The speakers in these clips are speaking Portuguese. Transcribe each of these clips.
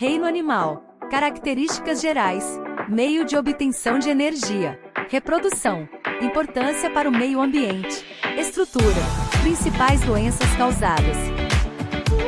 Reino animal. Características gerais. Meio de obtenção de energia. Reprodução. Importância para o meio ambiente. Estrutura. Principais doenças causadas.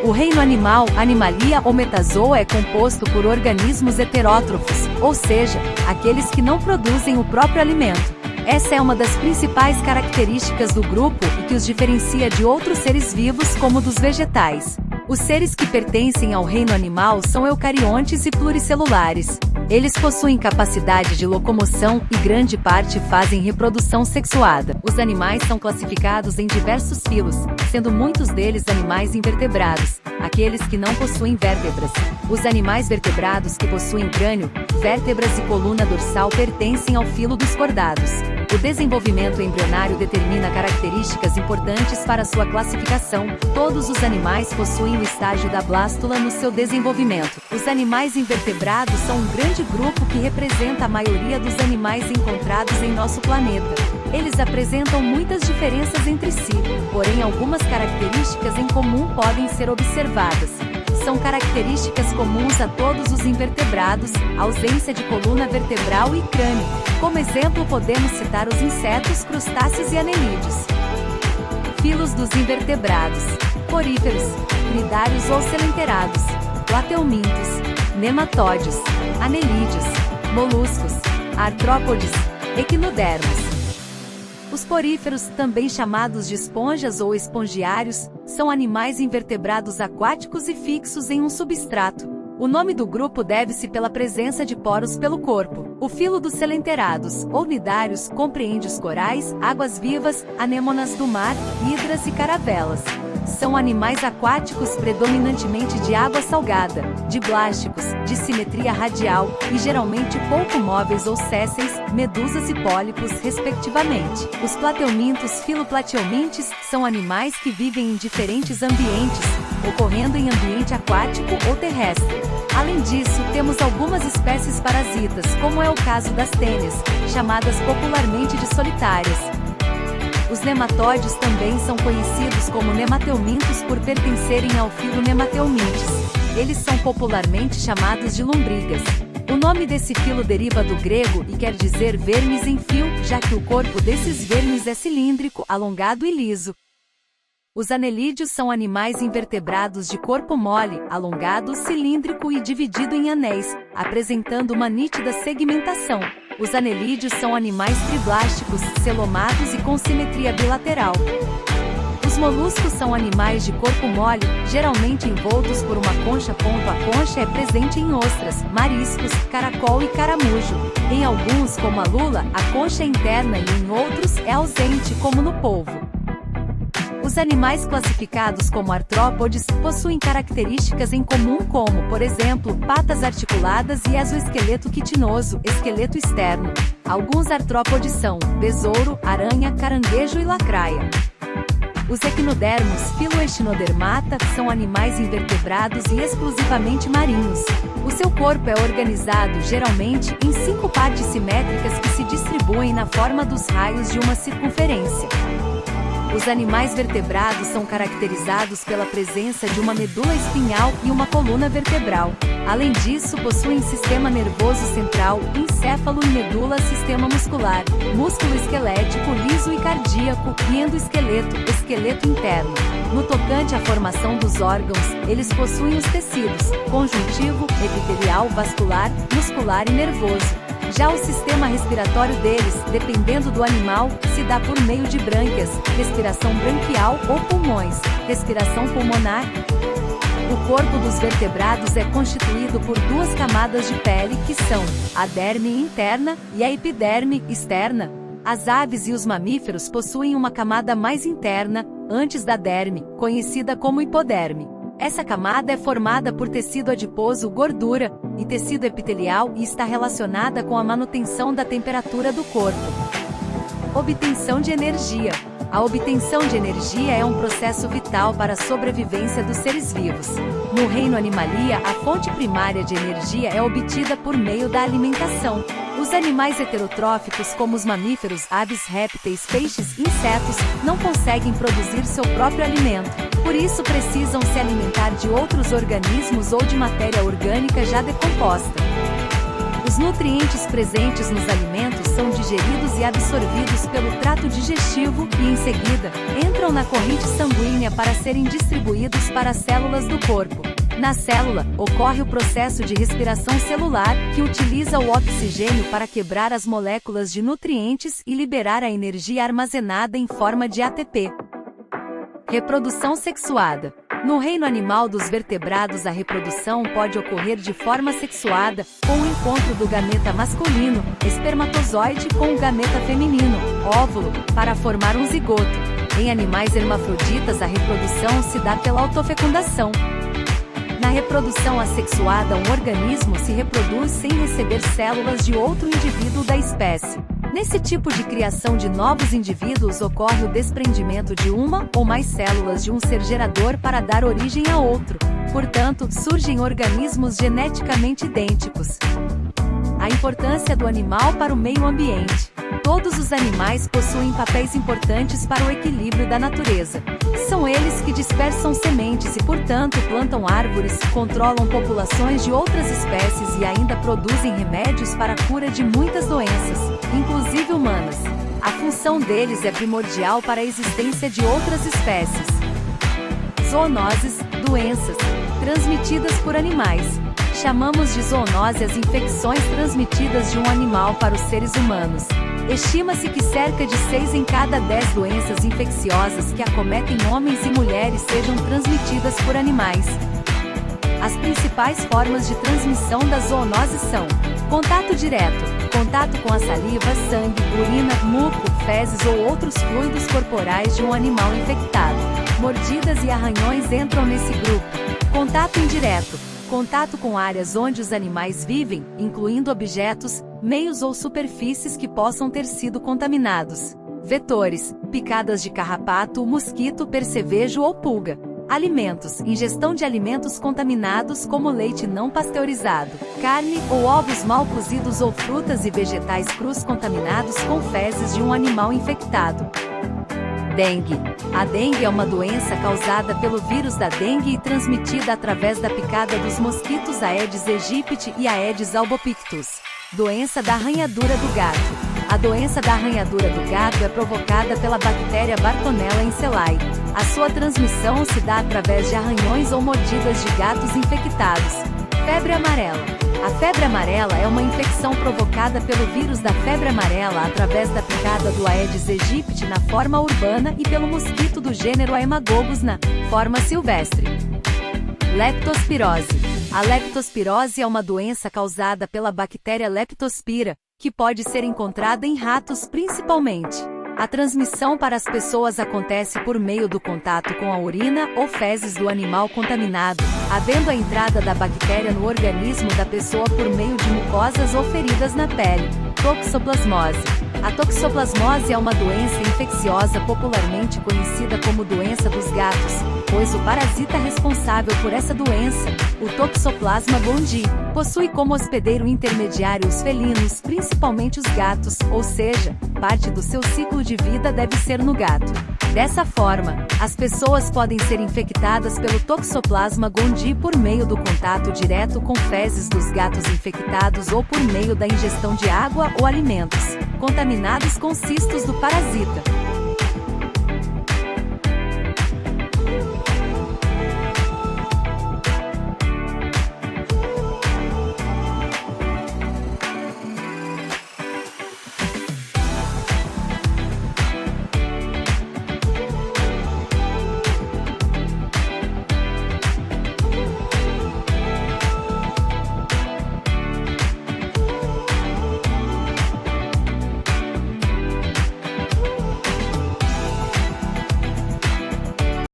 O reino animal, Animalia ou Metazoa, é composto por organismos heterótrofos, ou seja, aqueles que não produzem o próprio alimento. Essa é uma das principais características do grupo e que os diferencia de outros seres vivos como dos vegetais. Os seres que pertencem ao reino animal são eucariontes e pluricelulares. Eles possuem capacidade de locomoção e grande parte fazem reprodução sexuada. Os animais são classificados em diversos filos, sendo muitos deles animais invertebrados, aqueles que não possuem vértebras. Os animais vertebrados que possuem crânio, vértebras e coluna dorsal pertencem ao filo dos cordados. O desenvolvimento embrionário determina características importantes para sua classificação. Todos os animais possuem o estágio da blástula no seu desenvolvimento. Os animais invertebrados são um grande grupo que representa a maioria dos animais encontrados em nosso planeta. Eles apresentam muitas diferenças entre si, porém algumas características em comum podem ser observadas. São características comuns a todos os invertebrados, a ausência de coluna vertebral e crânio. Como exemplo, podemos citar os insetos, crustáceos e anelídeos. Filos dos invertebrados: poríferos, cnidários ou selenterados, plateumintos, nematódios, anelídeos, moluscos, artrópodes, equinodermos. Os poríferos, também chamados de esponjas ou espongiários, são animais invertebrados aquáticos e fixos em um substrato. O nome do grupo deve-se pela presença de poros pelo corpo. O filo dos selenterados, ou cnidários, compreende os corais, águas-vivas, anêmonas do mar, hidras e caravelas. São animais aquáticos predominantemente de água salgada, diblásticos, de simetria radial, e geralmente pouco móveis ou sésseis, medusas e pólipos, respectivamente. Os plateumintos filoplateomintes são animais que vivem em diferentes ambientes, ocorrendo em ambiente aquático ou terrestre. Além disso, temos algumas espécies parasitas, como é o caso das tênias, chamadas popularmente de solitárias. Os nematódios também são conhecidos como nemateumintos por pertencerem ao filo Nemateumintes. Eles são popularmente chamados de lombrigas. O nome desse filo deriva do grego e quer dizer vermes em fio, já que o corpo desses vermes é cilíndrico, alongado e liso. Os anelídeos são animais invertebrados de corpo mole, alongado, cilíndrico e dividido em anéis, apresentando uma nítida segmentação. Os anelídeos são animais triblásticos, celomados e com simetria bilateral. Os moluscos são animais de corpo mole, geralmente envoltos por uma concha. A concha é presente em ostras, mariscos, caracol e caramujo. Em alguns, como a lula, a concha é interna e em outros, é ausente, como no polvo. Os animais classificados como artrópodes possuem características em comum como, por exemplo, patas articuladas e exoesqueleto quitinoso, esqueleto externo. Alguns artrópodes são besouro, aranha, caranguejo e lacraia. Os equinodermos Filoechinodermata são animais invertebrados e exclusivamente marinhos. O seu corpo é organizado geralmente em 5 partes simétricas que se distribuem na forma dos raios de uma circunferência. Os animais vertebrados são caracterizados pela presença de uma medula espinhal e uma coluna vertebral. Além disso, possuem sistema nervoso central, encéfalo e medula, sistema muscular, músculo esquelético liso e cardíaco, e endoesqueleto, esqueleto interno. No tocante à formação dos órgãos, eles possuem os tecidos conjuntivo, epitelial, vascular, muscular e nervoso. Já o sistema respiratório deles, dependendo do animal, se dá por meio de brânquias, respiração branquial ou pulmões, respiração pulmonar. O corpo dos vertebrados é constituído por 2 camadas de pele que são a derme interna e a epiderme externa. As aves e os mamíferos possuem uma camada mais interna, antes da derme, conhecida como hipoderme. Essa camada é formada por tecido adiposo, gordura, e tecido epitelial e está relacionada com a manutenção da temperatura do corpo. Obtenção de energia. A obtenção de energia é um processo vital para a sobrevivência dos seres vivos. No reino Animalia, a fonte primária de energia é obtida por meio da alimentação. Os animais heterotróficos, como os mamíferos, aves, répteis, peixes e insetos, não conseguem produzir seu próprio alimento. Por isso precisam se alimentar de outros organismos ou de matéria orgânica já decomposta. Os nutrientes presentes nos alimentos são digeridos e absorvidos pelo trato digestivo e, em seguida, entram na corrente sanguínea para serem distribuídos para as células do corpo. Na célula, ocorre o processo de respiração celular, que utiliza o oxigênio para quebrar as moléculas de nutrientes e liberar a energia armazenada em forma de ATP. Reprodução sexuada. No reino animal dos vertebrados, a reprodução pode ocorrer de forma sexuada, com o encontro do gameta masculino, espermatozoide, com o gameta feminino, óvulo, para formar um zigoto. Em animais hermafroditas, a reprodução se dá pela autofecundação. Na reprodução assexuada, um organismo se reproduz sem receber células de outro indivíduo da espécie. Nesse tipo de criação de novos indivíduos ocorre o desprendimento de uma ou mais células de um ser gerador para dar origem a outro. Portanto, surgem organismos geneticamente idênticos. A importância do animal para o meio ambiente. Todos os animais possuem papéis importantes para o equilíbrio da natureza. São eles que dispersam sementes e, portanto, plantam árvores, controlam populações de outras espécies e ainda produzem remédios para a cura de muitas doenças, inclusive humanas. A função deles é primordial para a existência de outras espécies. Zoonoses, doenças, transmitidas por animais. Chamamos de zoonose as infecções transmitidas de um animal para os seres humanos. Estima-se que cerca de 6 em cada 10 doenças infecciosas que acometem homens e mulheres sejam transmitidas por animais. As principais formas de transmissão da zoonose são: contato direto, contato com a saliva, sangue, urina, muco, fezes ou outros fluidos corporais de um animal infectado. Mordidas e arranhões entram nesse grupo. Contato indireto, contato com áreas onde os animais vivem, incluindo objetos, meios ou superfícies que possam ter sido contaminados. Vetores, picadas de carrapato, mosquito, percevejo ou pulga. Alimentos, ingestão de alimentos contaminados como leite não pasteurizado, carne ou ovos mal cozidos ou frutas e vegetais crus contaminados com fezes de um animal infectado. Dengue. A dengue é uma doença causada pelo vírus da dengue e transmitida através da picada dos mosquitos Aedes aegypti e Aedes albopictus. Doença da arranhadura do gato. A doença da arranhadura do gato é provocada pela bactéria Bartonella encellae. A sua transmissão se dá através de arranhões ou mordidas de gatos infectados. Febre amarela. A febre amarela é uma infecção provocada pelo vírus da febre amarela através da picada do Aedes aegypti na forma urbana e pelo mosquito do gênero Haemococcus na forma silvestre. Leptospirose. A leptospirose é uma doença causada pela bactéria Leptospira, que pode ser encontrada em ratos principalmente. A transmissão para as pessoas acontece por meio do contato com a urina ou fezes do animal contaminado, havendo a entrada da bactéria no organismo da pessoa por meio de mucosas ou feridas na pele. Toxoplasmose. A toxoplasmose é uma doença infecciosa popularmente conhecida como doença dos gatos, pois o parasita responsável por essa doença, o Toxoplasma gondii, possui como hospedeiro intermediário os felinos, principalmente os gatos, ou seja, parte do seu ciclo de vida deve ser no gato. Dessa forma, as pessoas podem ser infectadas pelo Toxoplasma gondii por meio do contato direto com fezes dos gatos infectados ou por meio da ingestão de água ou alimentos contaminados com cistos do parasita.